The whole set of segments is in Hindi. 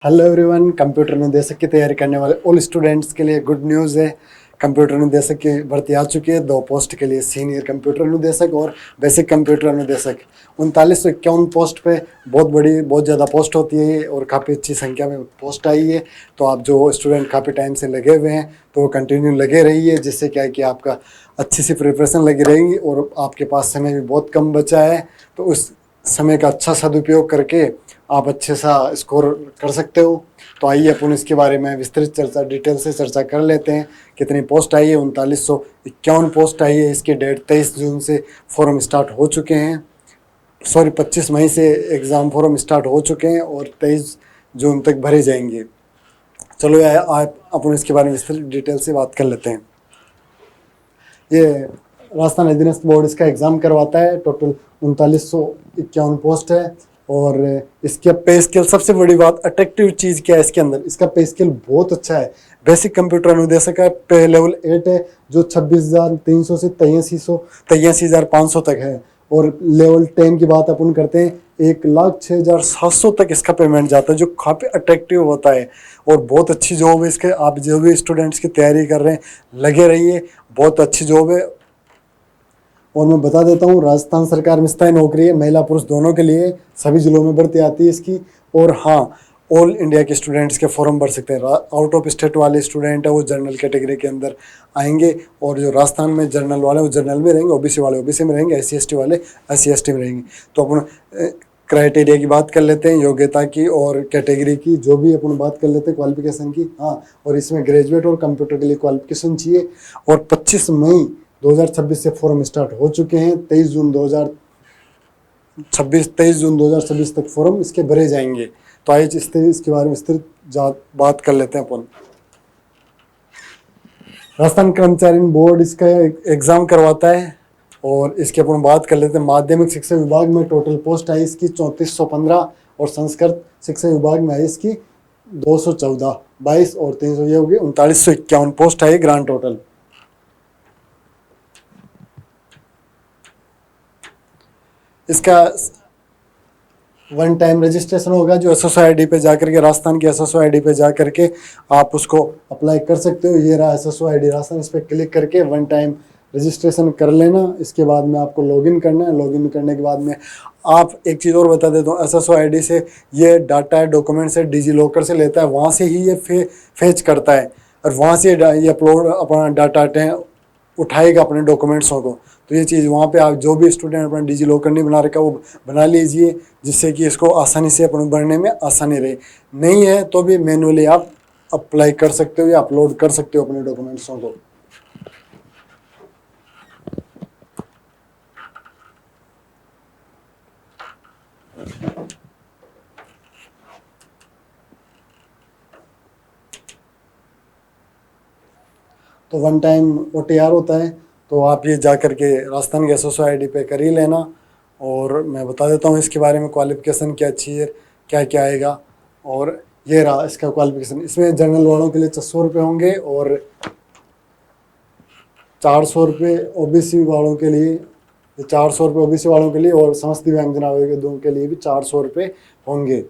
Hello everyone. कंप्यूटर निर्देशक की तैयारी करने वाले ऑल स्टूडेंट्स के लिए गुड न्यूज़ है। कंप्यूटर निर्देशक की भर्ती आ चुकी है। 2 पोस्ट के लिए सीनियर कंप्यूटर निर्देशक और बेसिक कंप्यूटर निर्देशक। 3951 पोस्ट पे बहुत ज़्यादा पोस्ट होती है और काफ़ी अच्छी संख्या में पोस्ट आई है। तो आप जो स्टूडेंट काफ़ी टाइम से लगे हुए हैं तो कंटिन्यू लगे रहिए, जिससे क्या है कि आपका अच्छी सी प्रिपरेशन लगी रहेगी और आपके पास समय भी बहुत कम बचा है। तो उस समय का अच्छा सदुपयोग करके आप अच्छे सा स्कोर कर सकते हो। तो आइए अपन इसके बारे में विस्तृत चर्चा डिटेल से चर्चा कर लेते हैं। कितनी पोस्ट आई है? 3951 पोस्ट आई है। इसकी डेट 23 जून से फॉर्म स्टार्ट हो चुके हैं। 25 मई से एग्ज़ाम फॉर्म स्टार्ट हो चुके हैं और 23 जून तक भरे जाएंगे। चलो आप अपन इसके बारे में विस्तृत डिटेल से बात कर लेते हैं। ये राजस्थान अधीनस्थ बोर्ड इसका एग्ज़ाम करवाता है। टोटल 3951 पोस्ट है और इसके पे स्केल, सबसे बड़ी बात अट्रैक्टिव चीज़ क्या है इसके अंदर, इसका पे स्केल बहुत अच्छा है। बेसिक कंप्यूटर अनुदेशक का पे लेवल 8 है जो 26,300 से 83,500 तक है। और लेवल 10 की बात अपन करते हैं 1,06,700 तक इसका पेमेंट जाता है, जो काफ़ी अट्रैक्टिव होता है और बहुत अच्छी जॉब है इसके। आप जो भी स्टूडेंट्स की तैयारी कर रहे हैं लगे रहिए, बहुत अच्छी जॉब है। और मैं बता देता हूँ, राजस्थान सरकार में स्थायी नौकरी है, महिला पुरुष दोनों के लिए। सभी जिलों में भर्ती आती है इसकी। और हाँ, ऑल इंडिया के स्टूडेंट्स के फॉर्म भर सकते हैं। आउट ऑफ स्टेट वाले स्टूडेंट है वो जनरल कैटेगरी के अंदर आएंगे और जो राजस्थान में जनरल वाले वो जनरल में रहेंगे, ओबीसी वाले ओबीसी में रहेंगे, SC ST वाले SC ST में रहेंगे। तो अपन क्राइटेरिया की बात कर लेते हैं, योग्यता की और कैटेगरी की, जो भी अपन बात कर लेते हैं क्वालिफिकेशन की। हाँ, और इसमें ग्रेजुएट और कंप्यूटर के लिए क्वालिफिकेशन चाहिए। और 25 मई 2026 से फॉर्म स्टार्ट हो चुके हैं। 23 जून 2026 तक फॉर्म इसके भरे जाएंगे। तो आइए इसके बारे में विस्तृत बात कर लेते हैं अपन। राजस्थान कर्मचारी बोर्ड इसका एग्जाम करवाता है और इसके अपन बात कर लेते हैं। माध्यमिक शिक्षा विभाग में टोटल पोस्ट आई इसकी 3415 और संस्कृत शिक्षा विभाग में आई इसकी 214। 22 और 300 ये होगी 3951 पोस्ट आई ग्रांड टोटल। इसका वन टाइम रजिस्ट्रेशन होगा, जो SSO ID पे जाकर के, राजस्थान की SSO ID पे जा करके आप उसको अप्लाई कर सकते हो। ये रहा SSO ID राजस्थान, इस पर क्लिक करके वन टाइम रजिस्ट्रेशन कर लेना। इसके बाद में आपको लॉगिन करना है। लॉगिन करने के बाद में आप एक चीज़ और बता देता हूँ, SSO ID से ये डाटा डॉक्यूमेंट से डिजी लॉकर से लेता है, वहाँ से ही ये फेच करता है और वहाँ से ये अपलोड अपना डाटा उठाएगा अपने डॉक्यूमेंट्सों को। तो ये चीज़ वहाँ पे आप जो भी स्टूडेंट अपना डिजी लॉकर नहीं बना रखा वो बना लीजिए, जिससे कि इसको आसानी से अपन भरने में आसानी रहे। नहीं है तो भी मैनुअली आप अप्लाई कर सकते हो या अपलोड कर सकते हो अपने डॉक्यूमेंट्सों को। तो वन टाइम OTR होता है, तो आप ये जा कर के राजस्थान के SSO ID पे कर ही लेना। और मैं बता देता हूँ इसके बारे में, क्वालिफिकेशन क्या चाहिए, क्या क्या आएगा। और ये रहा इसका क्वालिफिकेशन। इसमें जनरल वालों के लिए 600 रुपये होंगे और 400 रुपये OBC वालों के लिए, 400 रुपये OBC वालों के लिए और समस्त दिव्यांगजन वर्गों के लिए भी 400 रुपये होंगे।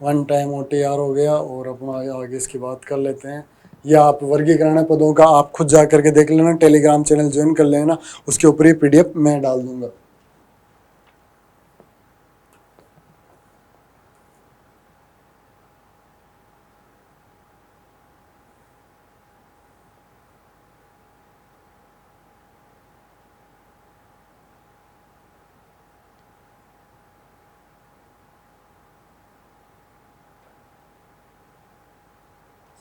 वन टाइम OTR हो गया और अपना आगे इसकी बात कर लेते हैं। या आप वर्गीकरण पदों का आप खुद जा करके देख लेना, टेलीग्राम चैनल ज्वाइन कर लेना, उसके ऊपर ही PDF मैं डाल दूंगा।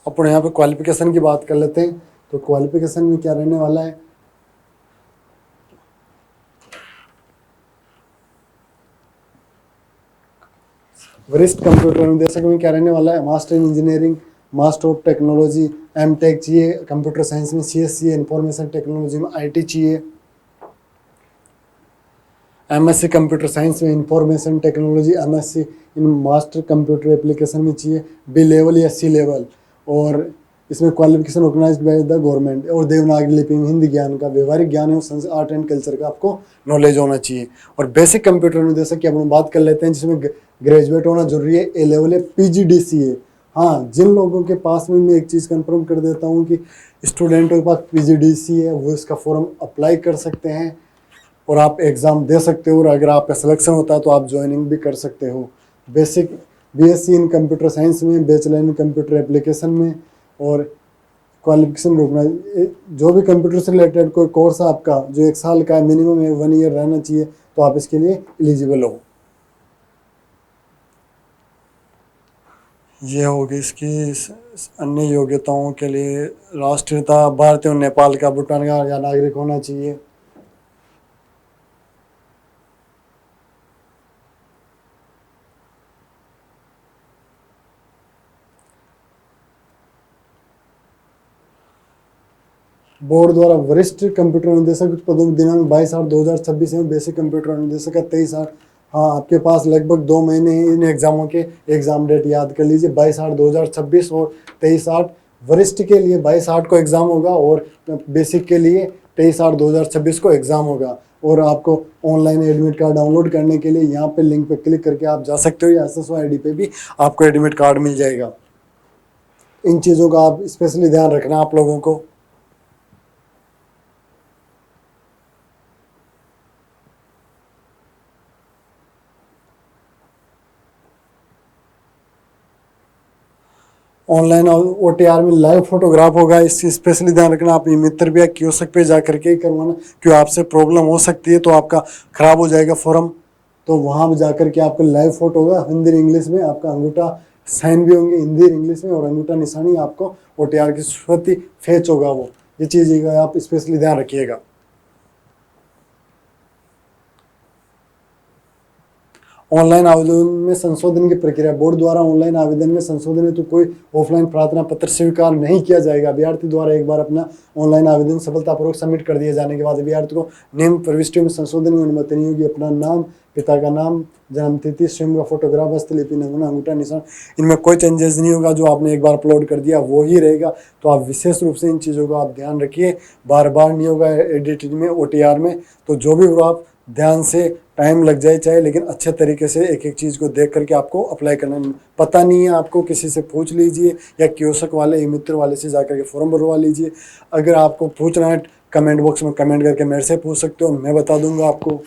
अपन यहाँ पे क्वालिफिकेशन की बात कर लेते हैं। तो क्वालिफिकेशन में क्या रहने वाला है, वरिष्ठ कंप्यूटर अनुदेशक में क्या रहने वाला है, master in engineering, master of technology, MTech चाहिए, कंप्यूटर साइंस में CS चाहिए, इंफॉर्मेशन टेक्नोलॉजी में IT चाहिए, MSc कंप्यूटर साइंस में information technology, MSc in master computer application में चाहिए, B लेवल या C लेवल। और इसमें qualification organised by the government, और देवनागरी लिपि में हिंदी ज्ञान का, व्यवहारिक ज्ञान है, आर्ट एंड कल्चर का आपको नॉलेज होना चाहिए। और बेसिक कंप्यूटर निर्देशक की अपन बात कर लेते हैं, जिसमें ग्रेजुएट होना जरूरी है, ए लेवल है, PGDC है। हाँ, जिन लोगों के पास में मैं एक चीज़ कंफर्म कर देता हूँ कि स्टूडेंटों के पास PGDC है, वो इसका फॉर्म अप्लाई कर सकते हैं और आप एग्ज़ाम दे सकते हो, और अगर आपका सिलेक्शन होता है तो आप ज्वाइनिंग भी कर सकते हो। बेसिक BSc इन कंप्यूटर साइंस में, बैचलर इन कंप्यूटर एप्लीकेशन में, और क्वालिफिकेशन रोकना, जो भी कंप्यूटर से रिलेटेड कोई कोर्स है आपका जो 1 साल का है, मिनिमम 1 ईयर रहना चाहिए, तो आप इसके लिए एलिजिबल हो। ये होगी इसकी अन्य योग्यताओं के लिए। राष्ट्रीयता भारतीय और नेपाल का, भूटान का या नागरिक होना चाहिए। बोर्ड द्वारा वरिष्ठ कंप्यूटर निदेशक पदों की दिनांक 22/8/2026 है। बेसिक कंप्यूटर निदेशक का 23/8। हाँ, आपके पास लगभग 2 महीने हैं इन एग्जामों के। एग्जाम डेट याद कर लीजिए, 22/8/2026 और 23/8। वरिष्ठ के लिए 22/8 को एग्जाम होगा और बेसिक के लिए 23/8/2026 को एग्जाम होगा। और आपको ऑनलाइन एडमिट कार्ड डाउनलोड करने के लिए यहाँ पे लिंक पे क्लिक करके आप जा सकते हो, या SSO ID पे भी आपको एडमिट कार्ड मिल जाएगा। इन चीज़ों का आप स्पेशली ध्यान रखना आप लोगों को। ऑनलाइन OTR में लाइव फोटोग्राफ होगा, इससे स्पेशली ध्यान रखना। आप मित्र भी कियोस्क पे जा करके ही करवाना, क्यों आपसे प्रॉब्लम हो सकती है, तो आपका खराब हो जाएगा फॉर्म। तो वहाँ जा करके आपका लाइव फोटो होगा, हिंदी इंग्लिश में, आपका अंगूठा साइन भी होंगे हिंदी इंग्लिश में, और अंगूठा निशानी आपको OTR की स्वती फेच होगा वो। ये चीज़ आप स्पेशली ध्यान रखिएगा। ऑनलाइन आवेदन में संशोधन की प्रक्रिया। बोर्ड द्वारा ऑनलाइन आवेदन में संशोधन है तो कोई ऑफलाइन प्रार्थना पत्र स्वीकार नहीं किया जाएगा। अभ्यर्थी द्वारा एक बार अपना ऑनलाइन आवेदन सफलतापूर्वक सबमिट कर दिए जाने के बाद अभ्यर्थी को निम्न प्रविष्टियों में संशोधन की अनुमति नहीं होगी। अपना नाम, पिता का नाम, जन्मतिथि, स्वयं का फोटोग्राफ, हस्तलिपि, नमूना, अंगूठा निशान, इनमें कोई चेंजेस नहीं होगा। जो आपने एक बार अपलोड कर दिया वो ही रहेगा। तो आप विशेष रूप से इन चीज़ों का आप ध्यान रखिए, बार बार नहीं होगा एडिटिंग में, OTR में। तो जो भी हो आप ध्यान से, टाइम लग जाए चाहे, लेकिन अच्छे तरीके से एक एक चीज़ को देख करके आपको अप्लाई करना। पता नहीं है आपको, किसी से पूछ लीजिए, या कियोस्क वाले, मित्र वाले से जाकर के फॉर्म भरवा लीजिए। अगर आपको पूछना है, कमेंट बॉक्स में कमेंट करके मेरे से पूछ सकते हो, मैं बता दूंगा आपको।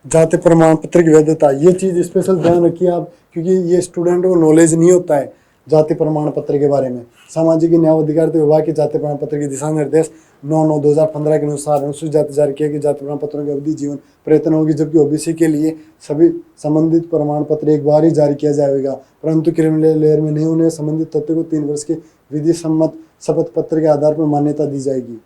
जाति प्रमाण पत्र की वैधता, ये चीज़ स्पेशल ध्यान रखिए आप, क्योंकि ये स्टूडेंटों को नॉलेज नहीं होता है जाति प्रमाण पत्र के बारे में। सामाजिक न्याय और अधिकारिता विभाग के जाति प्रमाण पत्र के दिशा निर्देश 9/9/2015 के अनुसार अनुसूचित जाति जारी किया कि जाति प्रमाण पत्रों की अवधि जीवन प्रयत्न होगी, जबकि OBC के लिए सभी संबंधित प्रमाण पत्र एक बार ही जारी किया जाएगा, परंतु क्रिमिनल लेयर में नहीं होने संबंधित तथ्य को 3 वर्ष के विधि सम्मत शपथ पत्र के आधार पर मान्यता दी जाएगी।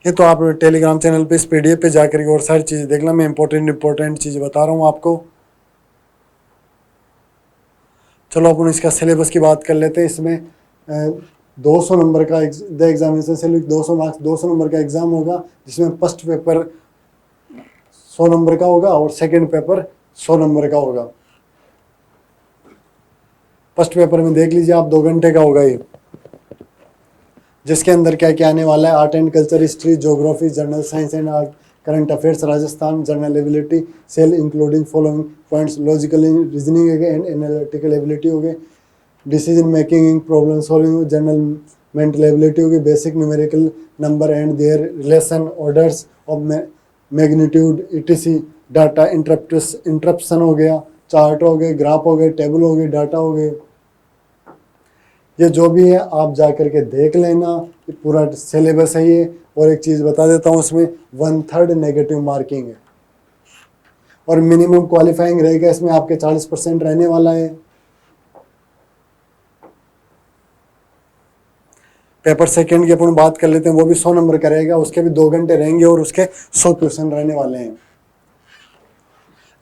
ये तो आप टेलीग्राम चैनल पे इस PDF पे जाकर के और सारी चीज़ें देखना। मैं इंपॉर्टेंट चीज़ें बता रहा हूँ आपको। चलो अपन इसका सिलेबस की बात कर लेते हैं। इसमें 200 नंबर का द एग्जामिनेशन से 200 मार्क्स, 200 नंबर का एग्जाम होगा, जिसमें फर्स्ट पेपर 100 नंबर का होगा और सेकंड पेपर 100 नंबर का होगा। फर्स्ट पेपर में देख लीजिए आप, 2 घंटे का होगा ये, जिसके अंदर क्या क्या आने वाला है: art and culture, history, geography, general science and art, current affairs, Rajasthan, general ability cell including following points, logical reasoning and analytical ability हो गए, decision making, problem solving, general mental ability हो गई, basic numerical number and their relation, orders of magnitude, ETC, data interpretation हो गया, चार्ट हो गए, ग्राफ हो गए, टेबल हो गए, डाटा हो गए। ये जो भी है आप जा कर के देख लेना, ये पूरा सिलेबस है ये। और एक चीज़ बता देता हूँ, इसमें 1/3 नेगेटिव मार्किंग है और मिनिमम क्वालिफाइंग रहेगा, इसमें आपके 40% रहने वाला है। पेपर सेकंड की अपन बात कर लेते हैं, वो भी 100 नंबर का रहेगा, उसके भी 2 घंटे रहेंगे और उसके 100 क्वेश्चन रहने वाले हैं।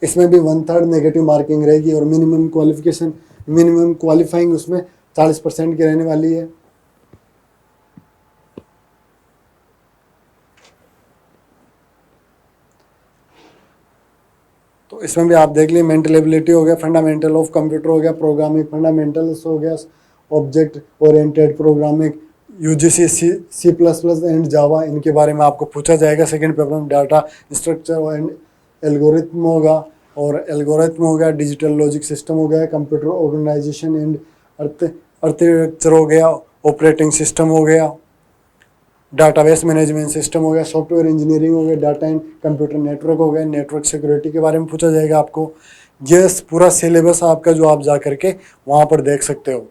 इसमें भी 1/3 नेगेटिव मार्किंग रहेगी और मिनिमम क्वालिफाइंग उसमें 40% की रहने वाली है। तो इसमें भी आप देख लीजिए, मेंटल एबिलिटी हो गया, फंडामेंटल ऑफ कंप्यूटर हो गया, प्रोग्रामिंग फंडामेंटल्स हो गया, object oriented programming, UGC C plus plus and Java, इनके बारे में आपको पूछा जाएगा सेकंड पेपर में। डाटा स्ट्रक्चर एंड एल्गोरिथम होगा, और एल्गोरिथम हो गया, डिजिटल लॉजिक सिस्टम हो गया, कंप्यूटर ऑर्गेनाइजेशन एंड आर्किटेक्चर हो गया, ऑपरेटिंग सिस्टम हो गया, डाटाबेस मैनेजमेंट सिस्टम हो गया, सॉफ्टवेयर इंजीनियरिंग हो गया, डाटा एंड कंप्यूटर नेटवर्क हो गया, नेटवर्क सिक्योरिटी के बारे में पूछा जाएगा आपको। ये पूरा सिलेबस आपका जो आप जा करके वहाँ पर देख सकते हो।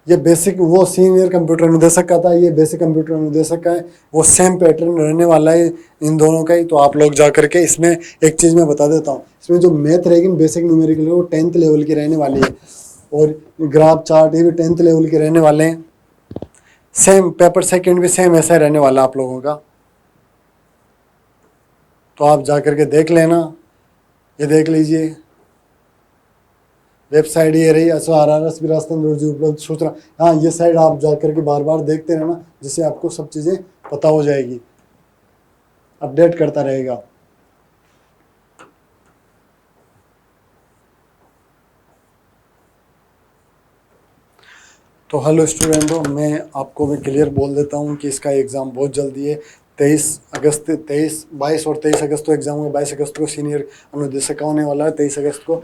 ये बेसिक वो सीनियर कंप्यूटर अनुदेशक का था, ये बेसिक कंप्यूटर अनुदेशक का है, वो सेम पैटर्न रहने वाला है इन दोनों का ही। तो आप लोग जा करके इसमें एक चीज़ मैं बता देता हूँ, इसमें जो मैथ रहेगी बेसिक न्यूमेरिकल वो 10th लेवल की रहने वाली है, और ग्राफ चार्ट ये भी 10th लेवल के रहने वाले हैं। सेम पेपर सेकंड भी सेम ऐसा रहने वाला आप लोगों का। तो आप जा करके देख लेना, ये देख लीजिए, वेबसाइट ये रही SRRS विरासतन रोजी उपलब्ध सूचना। हाँ, ये साइड आप जा करके बार बार देखते रहना, जिससे आपको सब चीज़ें पता हो जाएगी, अपडेट करता रहेगा। तो हेलो स्टूडेंटों, मैं आपको भी क्लियर बोल देता हूँ कि इसका एग्ज़ाम बहुत जल्दी है। 22 और 23 अगस्त को एग्ज़ाम होगा। 22 अगस्त को सीनियर अनुदेशक का होने वाला है, 23 अगस्त को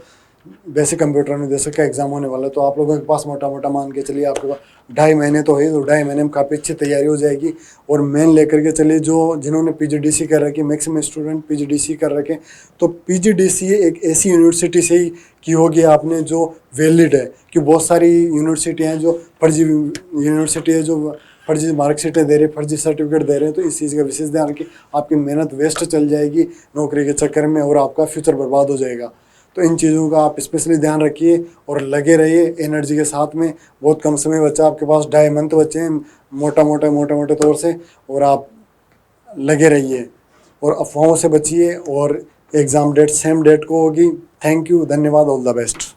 बेसिक कंप्यूटर अनुदेशक का एग्ज़ाम होने वाला है। तो आप लोगों के पास मोटा मोटा मान के चलिए आपके पास 2.5 महीने तो है, तो 2.5 महीने में काफ़ी अच्छी तैयारी हो जाएगी। और मेन लेकर के चलिए, जो जिन्होंने PGDC कर रखी, मैक्सिमम स्टूडेंट PGDC कर रखे, तो PGDC एक ऐसी यूनिवर्सिटी से ही की होगी आपने जो वैलिड है, कि बहुत सारी यूनिवर्सिटी हैं जो फर्जी यूनिवर्सिटी है, जो फर्जी मार्कशीटें दे रहे, फर्जी सर्टिफिकेट दे रहे हैं। तो इस चीज़ का विशेष ध्यान रखिए, आपकी मेहनत वेस्ट चल जाएगी नौकरी के चक्कर में और आपका फ्यूचर बर्बाद हो जाएगा। तो इन चीज़ों का आप स्पेशली ध्यान रखिए और लगे रहिए एनर्जी के साथ में। बहुत कम समय बचा आपके पास, 2.5 मंथ बचे हैं मोटा मोटे तौर से, और आप लगे रहिए और अफवाहों से बचिए। और एग्ज़ाम डेट सेम डेट को होगी। थैंक यू, धन्यवाद, ऑल द बेस्ट।